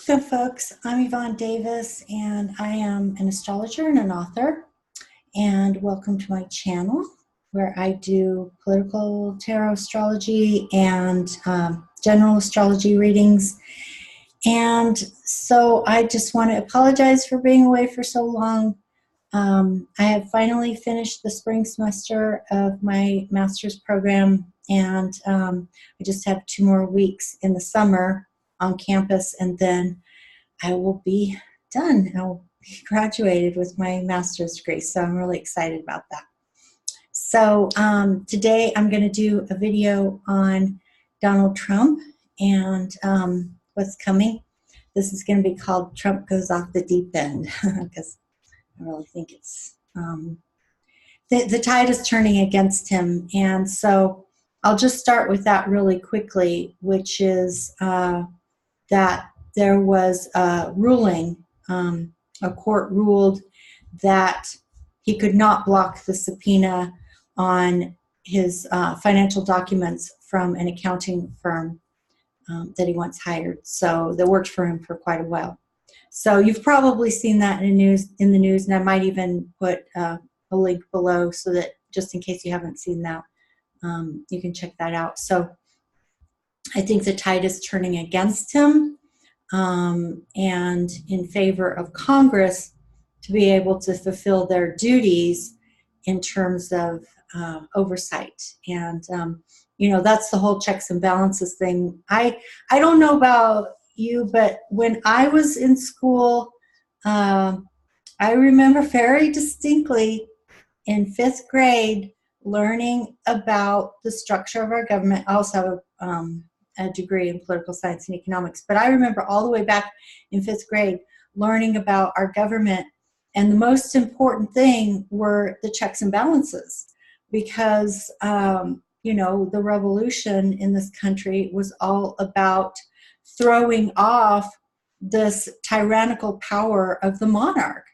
So folks, I'm Yvonne Davis and I am an astrologer and an author, and welcome to my channel where I do political tarot astrology and general astrology readings. And so I just want to apologize for being away for so long. I have finally finished the spring semester of my master's program, and I just have 2 more weeks in the summer on campus, and then I will be done. I'll be graduated with my master's degree, so I'm really excited about that. So today I'm going to do a video on Donald Trump and what's coming. This is going to be called Trump Goes Off the Deep End, because I really think it's the tide is turning against him. And so I'll just start with that really quickly, which is that there was a ruling, a court ruled that he could not block the subpoena on his financial documents from an accounting firm that he once hired, so that worked for him for quite a while. So you've probably seen that in the news, and I might even put a link below so that just in case you haven't seen that, you can check that out. So I think the tide is turning against him and in favor of Congress to be able to fulfill their duties in terms of oversight. And you know, that's the whole checks and balances thing. I don't know about you, but when I was in school, I remember very distinctly in 5th grade learning about the structure of our government. I also have a degree in political science and economics, but I remember all the way back in 5th grade learning about our government, and the most important thing were the checks and balances, because you know, the revolution in this country was all about throwing off this tyrannical power of the monarch.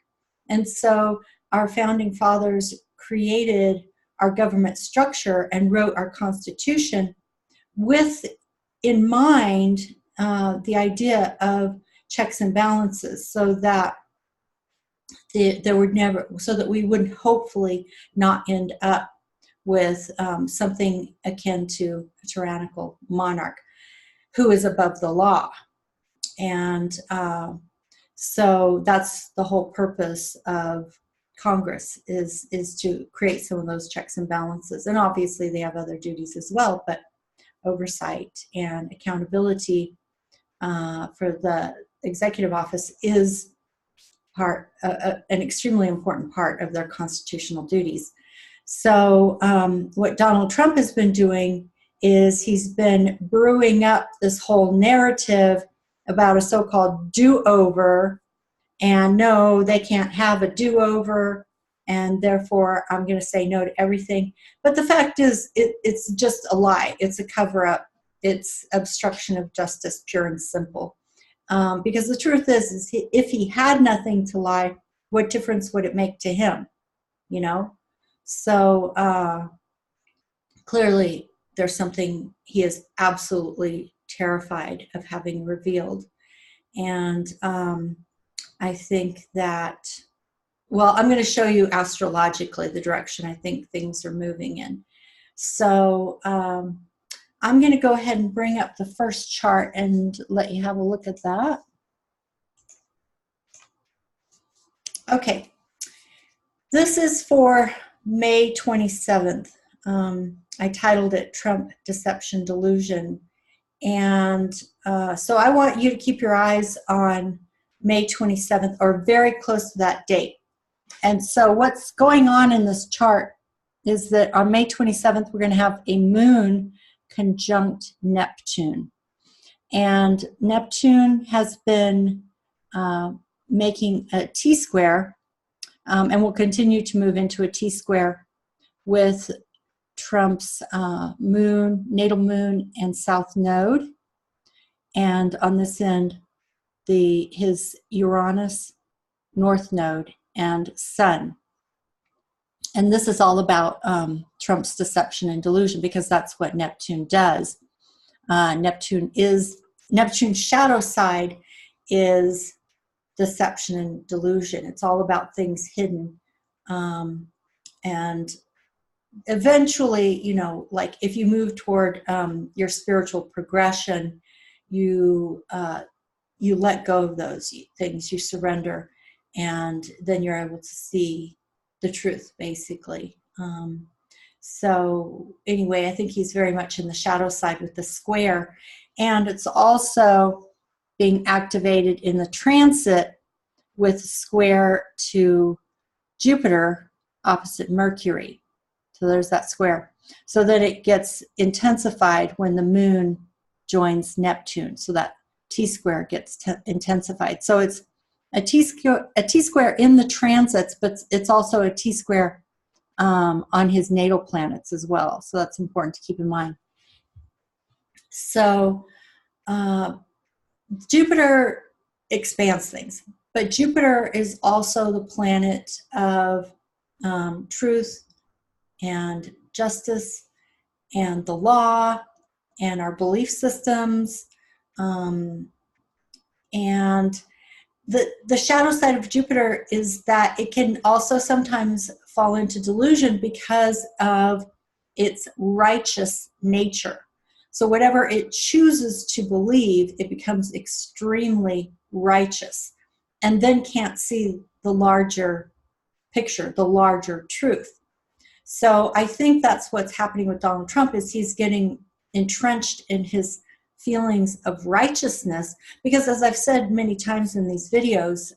And so our founding fathers created our government structure and wrote our Constitution with in mind the idea of checks and balances, so that there would never, so that we would hopefully not end up with something akin to a tyrannical monarch who is above the law. And so that's the whole purpose of Congress, is to create some of those checks and balances. And obviously they have other duties as well, but oversight and accountability for the executive office is an extremely important part of their constitutional duties. So what Donald Trump has been doing is he's been brewing up this whole narrative about a so-called do-over, and no, they can't have a do-over, and therefore I'm going to say no to everything. But the fact is, it's just a lie. It's a cover-up. It's obstruction of justice, pure and simple. Because the truth is if he had nothing to lie, what difference would it make to him? You know? So clearly there's something he is absolutely terrified of having revealed. And I think that, well, I'm going to show you astrologically the direction I think things are moving in. So I'm going to go ahead and bring up the first chart and let you have a look at that. Okay, this is for May 27th. I titled it Trump Deception Delusion. And so I want you to keep your eyes on May 27th, or very close to that date. And so what's going on in this chart is that on May 27th, we're going to have a moon conjunct Neptune. And Neptune has been making a T-square, and will continue to move into a T-square with Trump's moon, natal moon, and south node. And on this end, his Uranus, north node, and sun. And this is all about Trump's deception and delusion, because that's what Neptune does. Neptune's shadow side is deception and delusion. It's all about things hidden. And eventually, you know, like if you move toward your spiritual progression, you let go of those things, you surrender, and then you're able to see the truth, basically. So anyway, I think he's very much in the shadow side with the square, and it's also being activated in the transit with square to Jupiter opposite Mercury. So there's that square. So that it gets intensified when the moon joins Neptune. So that T-square gets intensified. So it's a T-square in the transits, but it's also a T-square on his natal planets as well. So that's important to keep in mind. So Jupiter expands things, but Jupiter is also the planet of truth and justice and the law and our belief systems. And the shadow side of Jupiter is that it can also sometimes fall into delusion because of its righteous nature. So whatever it chooses to believe, it becomes extremely righteous and then can't see the larger picture, the larger truth. So I think that's what's happening with Donald Trump, is he's getting entrenched in his feelings of righteousness, because as I've said many times in these videos,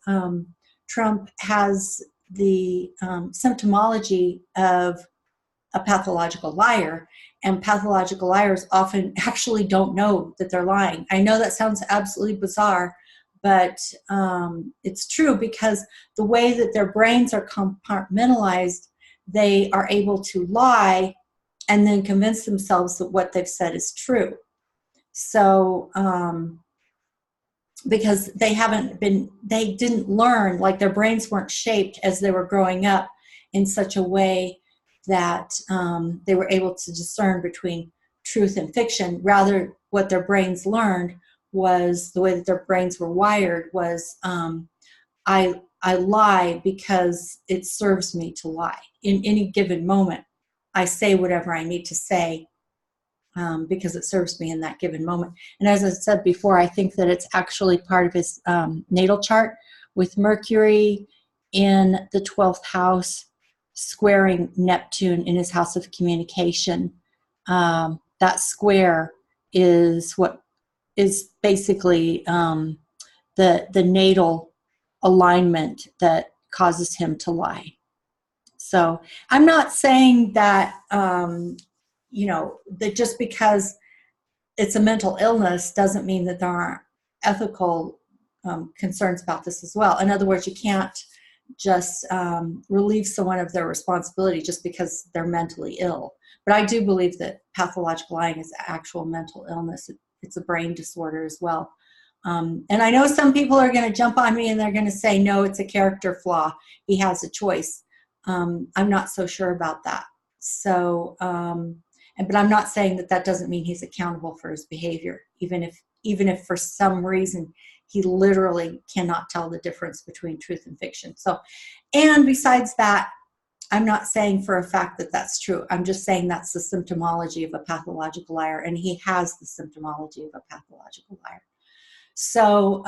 Trump has the symptomology of a pathological liar, and pathological liars often actually don't know that they're lying. I know that sounds absolutely bizarre, but it's true, because the way that their brains are compartmentalized, they are able to lie and then convince themselves that what they've said is true. So, because they didn't learn, like their brains weren't shaped as they were growing up in such a way that they were able to discern between truth and fiction. Rather, what their brains learned was, the way that their brains were wired was, I lie because it serves me to lie. In any given moment, I say whatever I need to say because it serves me in that given moment. And as I said before, I think that it's actually part of his natal chart, with Mercury in the 12th house squaring Neptune in his house of communication. That square is what is basically the natal alignment that causes him to lie. So I'm not saying that, that just because it's a mental illness doesn't mean that there aren't ethical concerns about this as well. In other words, you can't just relieve someone of their responsibility just because they're mentally ill. But I do believe that pathological lying is actual mental illness. It's a brain disorder as well. And I know some people are going to jump on me and they're going to say, no, it's a character flaw. He has a choice. I'm not so sure about that. So, but I'm not saying that doesn't mean he's accountable for his behavior, even if for some reason he literally cannot tell the difference between truth and fiction. So, and besides that, I'm not saying for a fact that that's true. I'm just saying that's the symptomology of a pathological liar, and he has the symptomology of a pathological liar. So,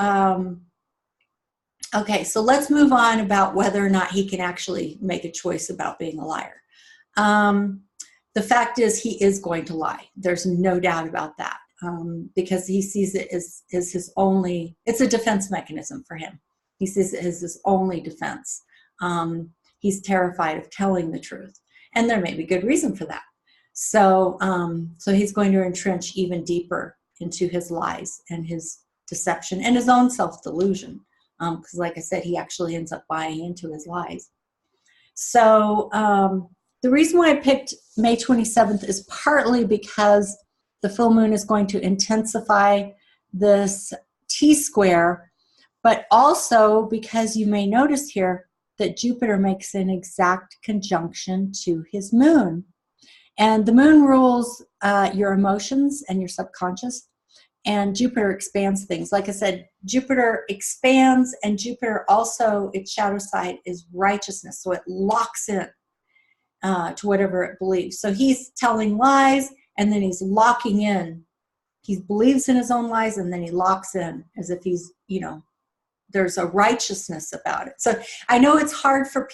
okay, so let's move on about whether or not he can actually make a choice about being a liar. The fact is, he is going to lie. There's no doubt about that, because he sees it as his only, it's a defense mechanism for him. He sees it as his only defense. He's terrified of telling the truth, and there may be good reason for that. So, so he's going to entrench even deeper into his lies and his deception and his own self-delusion, because like I said, he actually ends up buying into his lies. So the reason why I picked May 27th is partly because the full moon is going to intensify this T-square, but also because you may notice here that Jupiter makes an exact conjunction to his moon. And the moon rules your emotions and your subconscious. and Jupiter expands things. Like I said, Jupiter expands, and Jupiter also, its shadow side is righteousness. So it locks in to whatever it believes. So he's telling lies, and then he's locking in. He believes in his own lies, and then he locks in as if he's, there's a righteousness about it. So I know it's hard for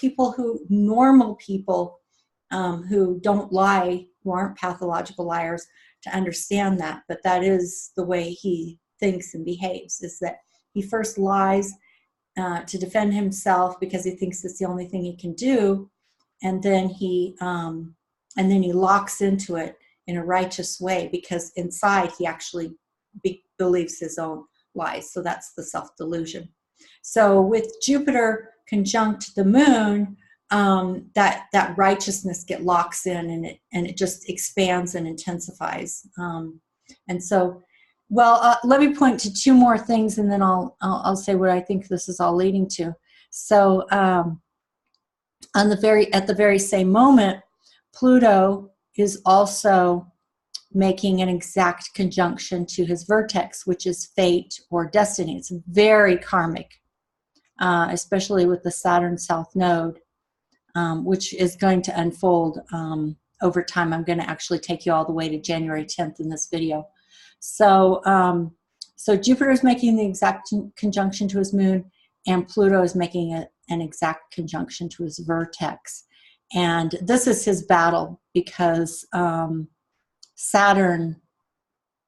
normal people who don't lie, who aren't pathological liars, to understand that, but that is the way he thinks and behaves, is that he first lies to defend himself because he thinks it's the only thing he can do, and then he locks into it in a righteous way because inside he actually believes his own lies. So that's the self-delusion. So with Jupiter conjunct the moon, that righteousness locks in, and it just expands and intensifies. And so, let me point to two more things, and then I'll say what I think this is all leading to. So at the very same moment, Pluto is also making an exact conjunction to his vertex, which is fate or destiny. It's very karmic, especially with the Saturn South Node, which is going to unfold over time. I'm going to actually take you all the way to January 10th in this video. So, so Jupiter is making the exact conjunction to his moon, and Pluto is making an exact conjunction to his vertex. And this is his battle because Saturn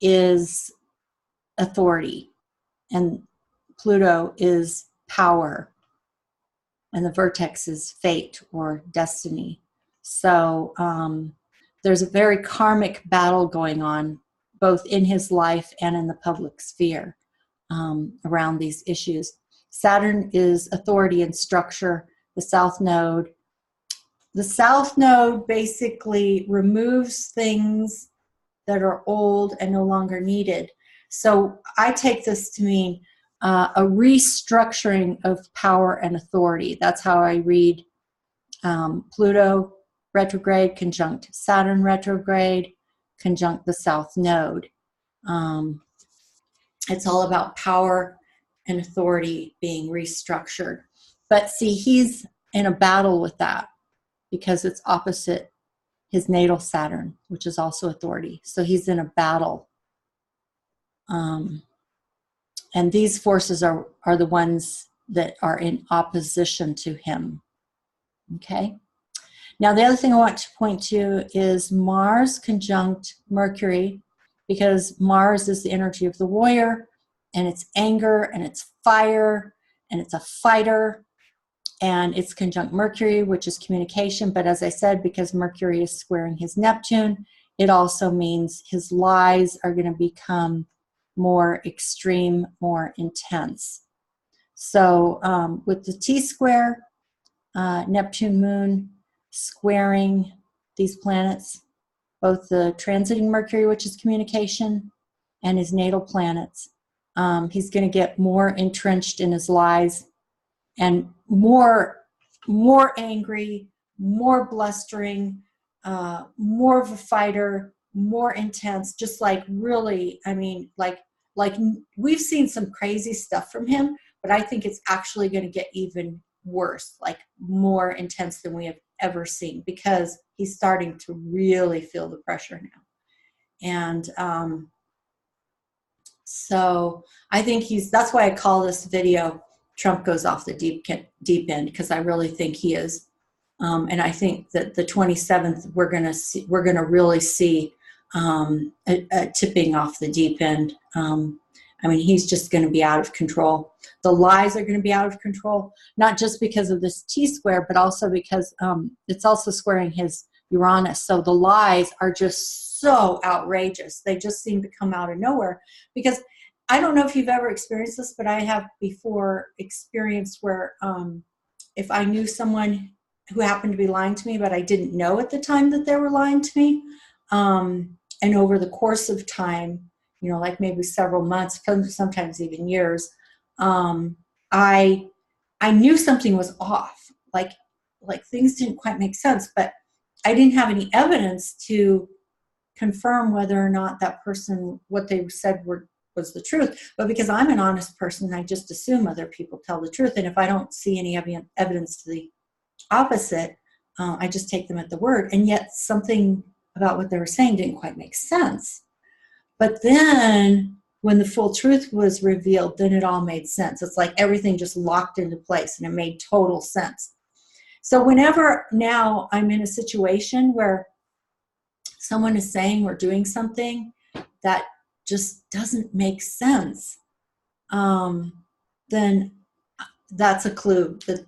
is authority, and Pluto is power, and the vertex is fate or destiny. So there's a very karmic battle going on, both in his life and in the public sphere, around these issues. Saturn is authority and structure. The South Node basically removes things that are old and no longer needed. So I take this to mean a restructuring of power and authority. That's how I read Pluto retrograde conjunct Saturn retrograde conjunct the South Node. It's all about power and authority being restructured. But see, he's in a battle with that because it's opposite his natal Saturn, which is also authority. So he's in a battle. And these forces are the ones that are in opposition to him. Okay? Now, the other thing I want to point to is Mars conjunct Mercury, because Mars is the energy of the warrior, and it's anger, and it's fire, and it's a fighter, and it's conjunct Mercury, which is communication. But as I said, because Mercury is squaring his Neptune, it also means his lies are going to become more extreme, more intense. So with the T-square, Neptune moon squaring these planets, both the transiting Mercury, which is communication, and his natal planets, he's going to get more entrenched in his lies and more angry, more blustering, more of a fighter, more intense, just like really, I mean, like we've seen some crazy stuff from him, but I think it's actually going to get even worse, like more intense than we have ever seen, because he's starting to really feel the pressure now. And so I think that's why I call this video Trump Goes Off the Deep End, because I really think he is. And I think that the 27th, we're going to really see a tipping off the deep end. I mean, he's just going to be out of control. The lies are going to be out of control, not just because of this T-square, but also because it's also squaring his Uranus. So the lies are just so outrageous. They just seem to come out of nowhere. Because I don't know if you've ever experienced this, but I have before experienced where if I knew someone who happened to be lying to me, but I didn't know at the time that they were lying to me, and over the course of time, you know, like maybe several months, sometimes even years, I knew something was off. Like things didn't quite make sense, but I didn't have any evidence to confirm whether or not that person, what they said was was the truth. But because I'm an honest person, I just assume other people tell the truth. And if I don't see any evidence to the opposite, I just take them at the word. And yet something about what they were saying didn't quite make sense. But then when the full truth was revealed, then it all made sense. It's like everything just locked into place and it made total sense. So whenever now I'm in a situation where someone is saying or doing something that just doesn't make sense, then that's a clue that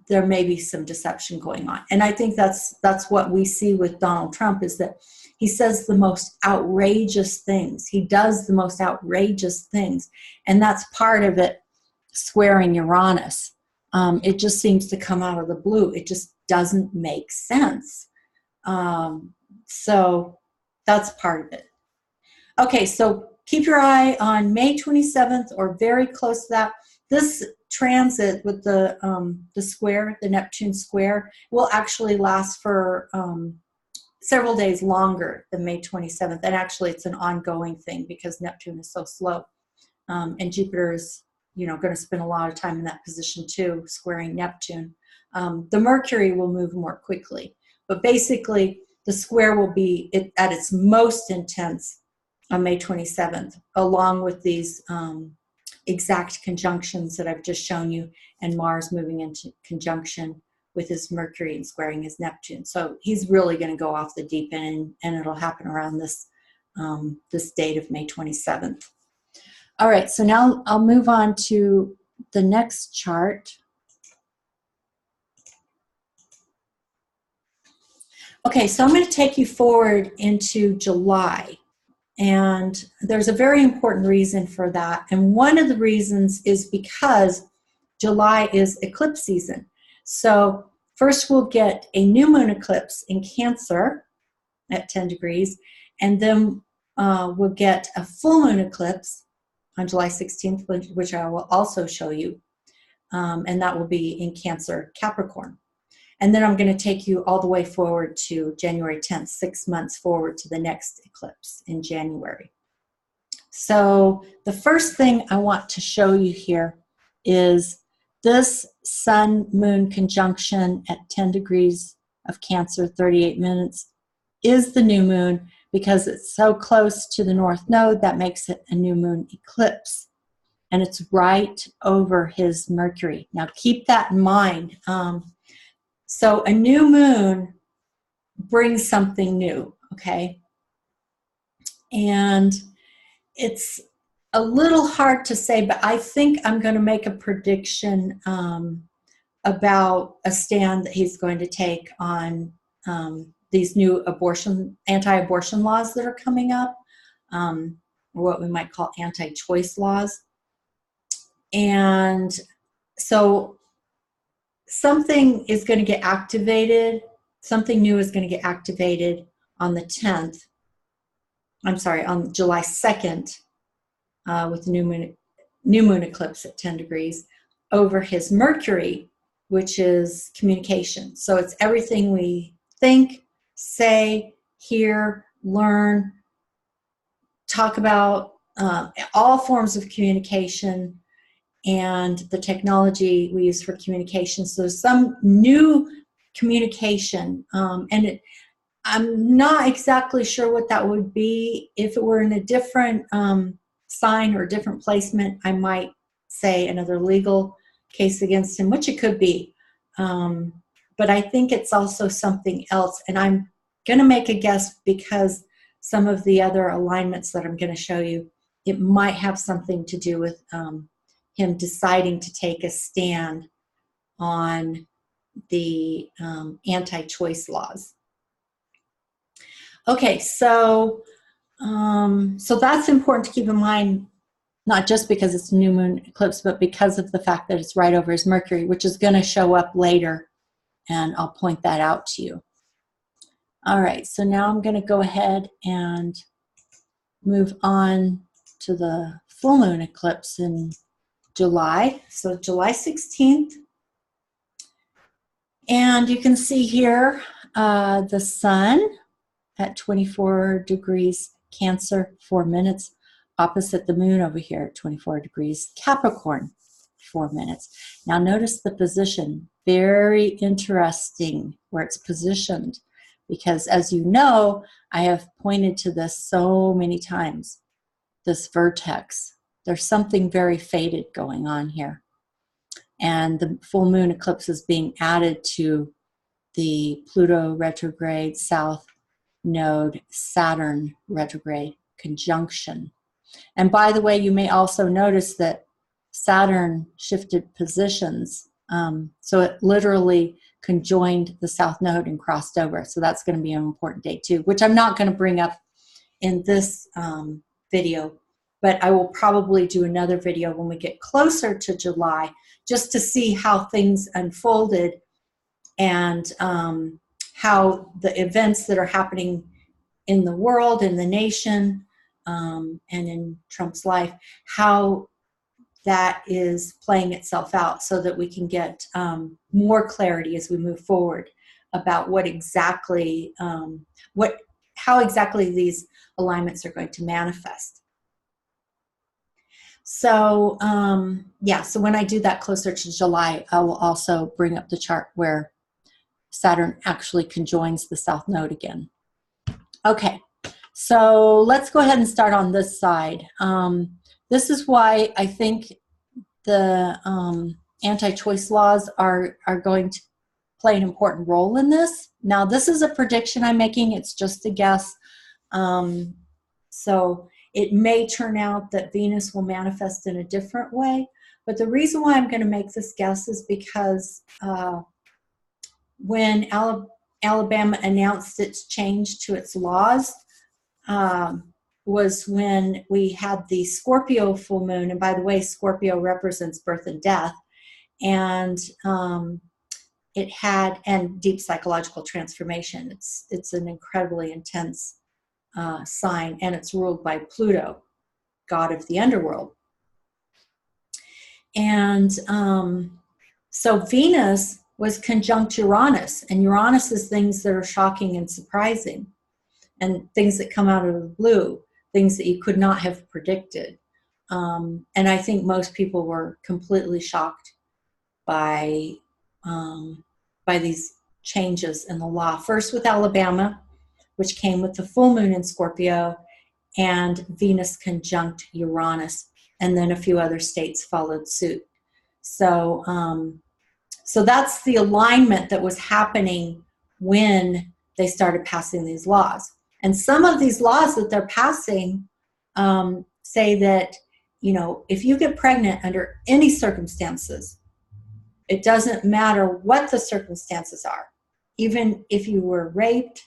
there may be some deception going on. And I think that's what we see with Donald Trump, is that he says the most outrageous things. He does the most outrageous things. And that's part of it squaring Uranus. It just seems to come out of the blue. It just doesn't make sense. So that's part of it. Okay, so keep your eye on May 27th or very close to that. This transit with the square, the Neptune square, will actually last for several days longer than May 27th. And actually, it's an ongoing thing because Neptune is so slow. And Jupiter is, going to spend a lot of time in that position too, squaring Neptune. The Mercury will move more quickly. But basically, the square will be at its most intense on May 27th, along with these exact conjunctions that I've just shown you, and Mars moving into conjunction with his Mercury and squaring his Neptune. So he's really going to go off the deep end, and it'll happen around this date of May 27th. All right, so now I'll move on to the next chart. Okay, so I'm going to take you forward into July. And there's a very important reason for that. And one of the reasons is because July is eclipse season. So first we'll get a new moon eclipse in Cancer at 10 degrees. And then we'll get a full moon eclipse on July 16th, which I will also show you. And that will be in Cancer, Capricorn. And then I'm going to take you all the way forward to January 10th, 6 months forward to the next eclipse in January. So the first thing I want to show you here is this Sun-Moon conjunction at 10 degrees of Cancer, 38 minutes, is the new moon because it's so close to the North Node. That makes it a new moon eclipse. And it's right over his Mercury. Now keep that in mind. So a new moon brings something new, okay? And it's a little hard to say, but I think I'm going to make a prediction about a stand that he's going to take on these new anti-abortion laws that are coming up, or what we might call anti-choice laws. And so something is going to get activated. Something new is going to get activated on the 10th. I'm sorry, on July 2nd with the new moon eclipse at 10 degrees over his Mercury, which is communication. So it's everything we think, say, hear, learn, talk about, all forms of communication, and the technology we use for communication. So some new communication, and I'm not exactly sure what that would be. If it were in a different sign or a different placement, I might say another legal case against him, which it could be. But I think it's also something else. And I'm going to make a guess because some of the other alignments that I'm going to show you, it might have something to do with him deciding to take a stand on the anti-choice laws. Okay, so that's important to keep in mind, not just because it's a new moon eclipse, but because of the fact that it's right over his Mercury, which is going to show up later, and I'll point that out to you. All right, so now I'm going to go ahead and move on to the full moon eclipse in July. So July 16th. And you can see here the sun at 24 degrees Cancer, 4 minutes opposite the moon over here at 24 degrees Capricorn, 4 minutes. Now notice the position, very interesting where it's positioned, because as you know, I have pointed to this so many times, this vertex. There's something very fated going on here. And the full moon eclipse is being added to the Pluto retrograde south node, Saturn retrograde conjunction. And by the way, you may also notice that Saturn shifted positions. So it literally conjoined the south node and crossed over. So that's going to be an important date too, which I'm not going to bring up in this video, but I will probably do another video when we get closer to July, just to see how things unfolded and how the events that are happening in the world, in the nation, and in Trump's life, how that is playing itself out, so that we can get more clarity as we move forward about what exactly, how exactly these alignments are going to manifest. So yeah, so when I do that closer to July, I will also bring up the chart where Saturn actually conjoins the south node again. Okay, so let's go ahead and start on this side. This is why I think the anti-choice laws are going to play an important role in this. Now, this is a prediction I'm making. It's just a guess. So it may turn out that Venus will manifest in a different way. But the reason why I'm going to make this guess is because when Alabama announced its change to its laws, was when we had the Scorpio full moon. And by the way, Scorpio represents birth and death. And it had, and deep psychological transformation. It's an incredibly intense sign, and it's ruled by Pluto, god of the underworld. And so Venus was conjunct Uranus, and Uranus is things that are shocking and surprising, and things that come out of the blue, things that you could not have predicted. And I think most people were completely shocked by these changes in the law. First with Alabama, which came with the full moon in Scorpio, and Venus conjunct Uranus, and then a few other states followed suit. So, so that's the alignment that was happening when they started passing these laws. And some of these laws that they're passing say that, you know, if you get pregnant under any circumstances, it doesn't matter what the circumstances are, even if you were raped,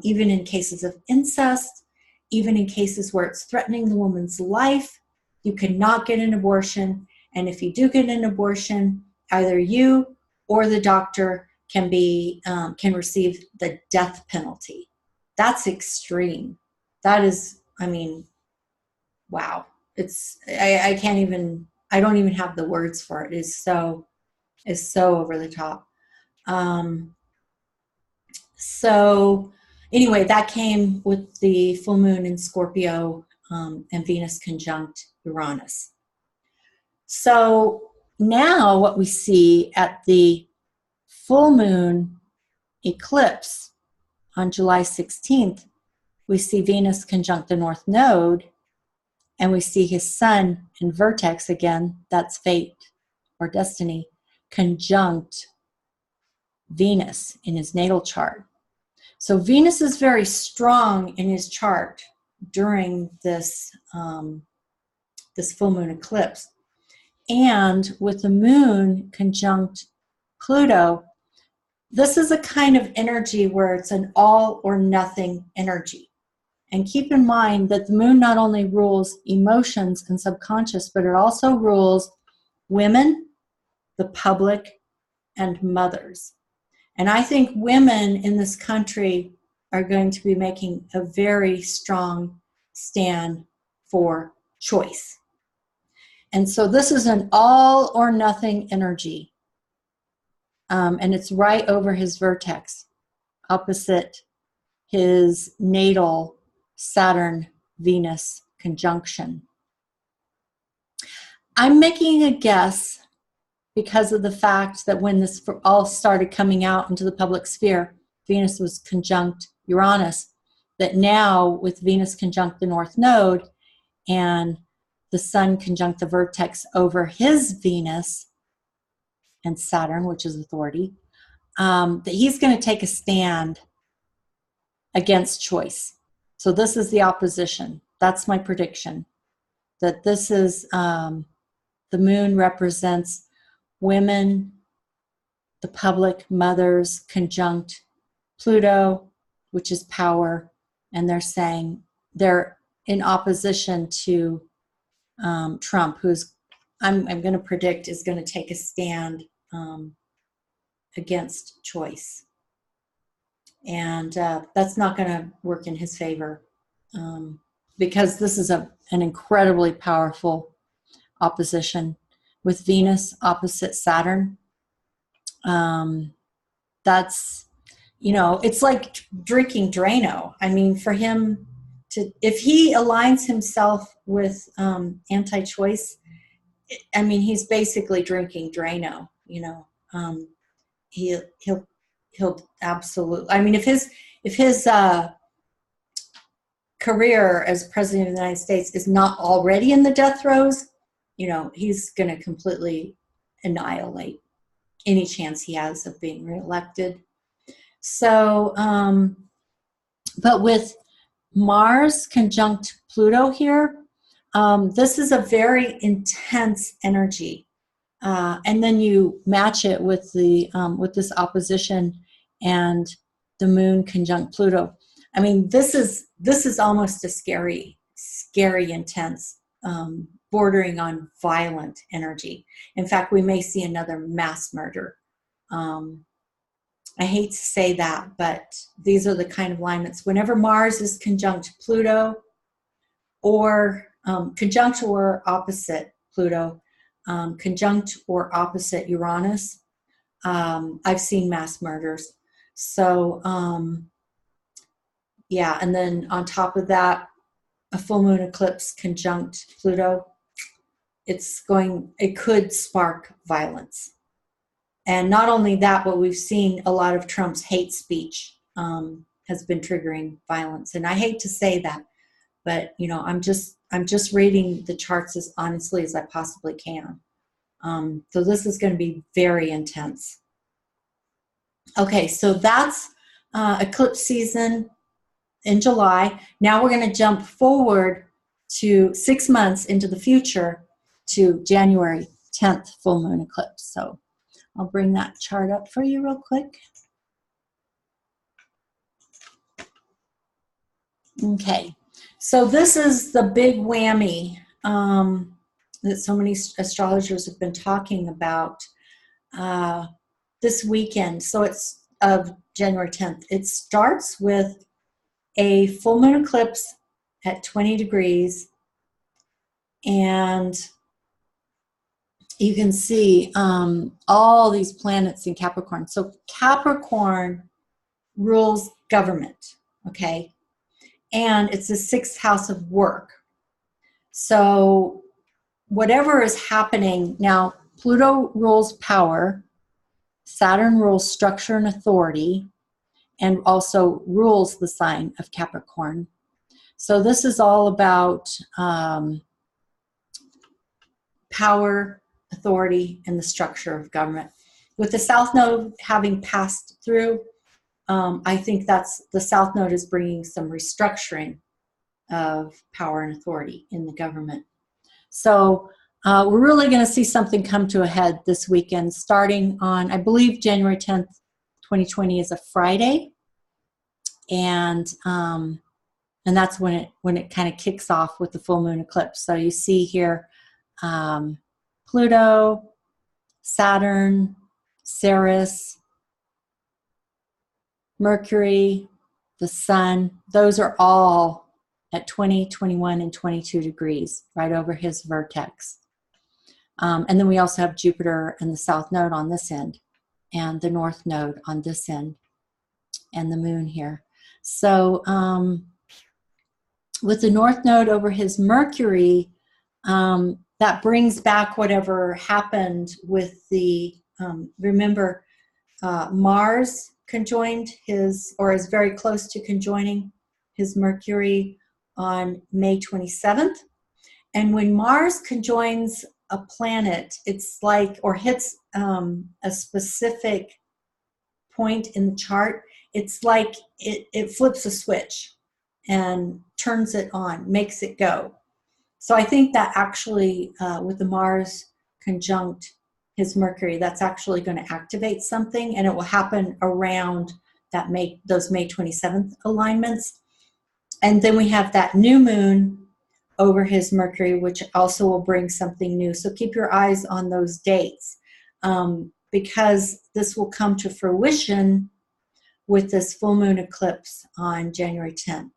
even in cases of incest, even in cases where it's threatening the woman's life, you cannot get an abortion. And if you do get an abortion, either you or the doctor can receive the death penalty. That's extreme. That is, I mean, wow. I can't even, I don't even have the words for it. It's so over the top. So anyway, that came with the full moon in Scorpio and Venus conjunct Uranus. So now what we see at the full moon eclipse on July 16th, we see Venus conjunct the North Node, and we see his sun in vertex again, that's fate or destiny, conjunct Venus in his natal chart. So Venus is very strong in his chart during this, this full moon eclipse. And with the moon conjunct Pluto, this is a kind of energy where it's an all or nothing energy. And keep in mind that the moon not only rules emotions and subconscious, but it also rules women, the public, and mothers. And I think women in this country are going to be making a very strong stand for choice. And so this is an all or nothing energy. And it's right over his vertex, opposite his natal Saturn-Venus conjunction. I'm making a guess because of the fact that when this all started coming out into the public sphere, Venus was conjunct Uranus, that now with Venus conjunct the North Node and the Sun conjunct the vertex over his Venus and Saturn, which is authority, that he's going to take a stand against choice. So this is the opposition. That's my prediction. That this is, the moon represents women, the public, mothers, conjunct Pluto, which is power, and they're saying they're in opposition to Trump, who's, I'm going to predict, is going to take a stand against choice. And that's not going to work in his favor because this is an incredibly powerful opposition with Venus opposite Saturn. That's, you know, it's like drinking Drano. I mean, for him to, if he aligns himself with anti-choice, I mean, he's basically drinking Drano, you know. He'll absolutely, I mean, if his career as president of the United States is not already in the death throes, you know, he's going to completely annihilate any chance he has of being reelected. So, but with Mars conjunct Pluto here, this is a very intense energy. And then you match it with the with this opposition and the moon conjunct Pluto. I mean, this is almost a scary, intense, bordering on violent energy. In fact, we may see another mass murder. I hate to say that, but these are the kind of alignments. Whenever Mars is conjunct Pluto, or conjunct or opposite Pluto, conjunct or opposite Uranus, I've seen mass murders. So, yeah, and then on top of that, a full moon eclipse conjunct Pluto, it could spark violence. And not only that, but we've seen a lot of Trump's hate speech has been triggering violence. And I hate to say that, but you know, I'm just reading the charts as honestly as I possibly can. So this is going to be very intense. Okay, so that's eclipse season in July. Now we're going to jump forward to 6 months into the future to January 10th full moon eclipse. So I'll bring that chart up for you real quick. Okay, so this is the big whammy that so many astrologers have been talking about this weekend. So it's of January 10th. It starts with a full moon eclipse at 20 degrees, and you can see all these planets in Capricorn. So Capricorn rules government, okay? And it's the 6th house of work. So whatever is happening now, Pluto rules power, Saturn rules structure and authority, and also rules the sign of Capricorn. So this is all about power, authority, and the structure of government. With the South Node having passed through, I think that's the South Node is bringing some restructuring of power and authority in the government. So we're really going to see something come to a head this weekend, starting on, I believe, January 10th, 2020 is a Friday, and that's when it kind of kicks off with the full moon eclipse. So you see here Pluto, Saturn, Ceres, Mercury, the Sun, those are all at 20, 21, and 22 degrees, right over his vertex. And then we also have Jupiter and the South Node on this end, and the North Node on this end, and the Moon here. So with the North Node over his Mercury, that brings back whatever happened with the, remember, Mars conjoined his, or is very close to conjoining his Mercury on May 27th. And when Mars conjoins a planet, it's like, or hits a specific point in the chart, it's like it flips a switch and turns it on, makes it go. So I think that actually with the Mars conjunct his Mercury, that's actually going to activate something, and it will happen around that those May 27th alignments. And then we have that new moon over his Mercury, which also will bring something new. So keep your eyes on those dates, because this will come to fruition with this full moon eclipse on January 10th.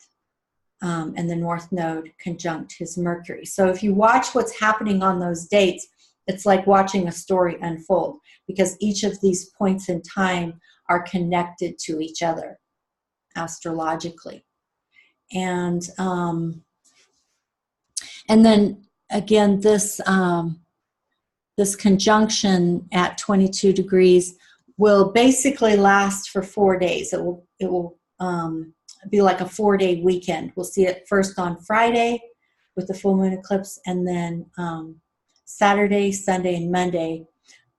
And the North Node conjunct his Mercury. So if you watch what's happening on those dates, it's like watching a story unfold, because each of these points in time are connected to each other astrologically. And then again, this this conjunction at 22 degrees will basically last for 4 days. It will be like a 4-day weekend. We'll see it first on Friday with the full moon eclipse, and then Saturday, Sunday, and Monday.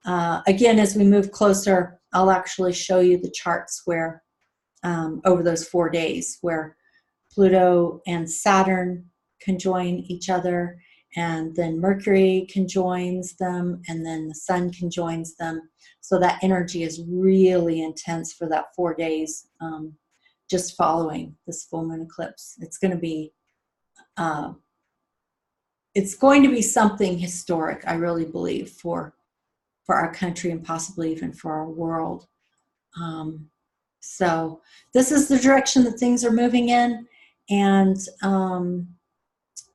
Again, as we move closer, I'll actually show you the charts where over those 4 days where Pluto and Saturn conjoin each other, and then Mercury conjoins them, and then the Sun conjoins them. So that energy is really intense for that 4 days just following this full moon eclipse. It's going to be something historic, I really believe, for our country and possibly even for our world. So this is the direction that things are moving in. And,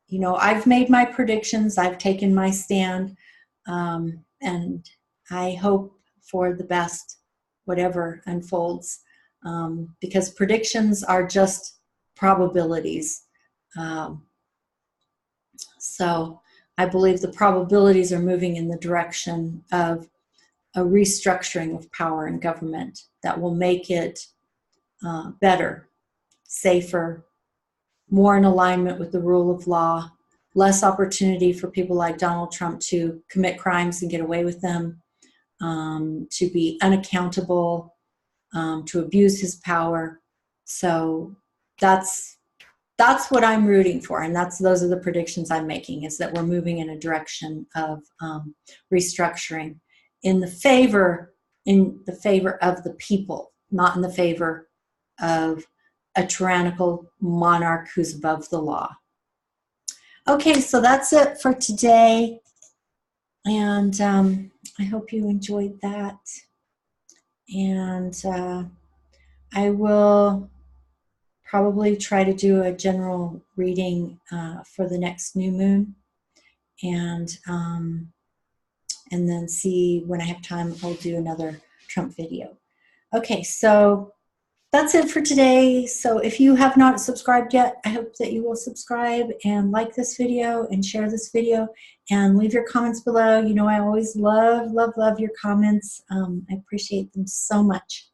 you know, I've made my predictions. I've taken my stand. And I hope for the best, whatever unfolds. Because predictions are just probabilities. So I believe the probabilities are moving in the direction of a restructuring of power in government that will make it better, safer, more in alignment with the rule of law, less opportunity for people like Donald Trump to commit crimes and get away with them, to be unaccountable, to abuse his power. So that's what I'm rooting for, and those are the predictions I'm making, is that we're moving in a direction of restructuring in the favor of the people, not in the favor of a tyrannical monarch who's above the law. Okay, so that's it for today, and I hope you enjoyed that. And I will probably try to do a general reading for the next new moon, and then see when I have time, I'll do another Trump video. Okay, so that's it for today. So if you have not subscribed yet, I hope that you will subscribe and like this video and share this video and leave your comments below. You know, I always love, love, love your comments. I appreciate them so much.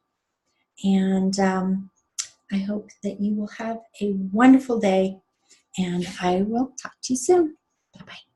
And I hope that you will have a wonderful day, and I will talk to you soon. Bye-bye.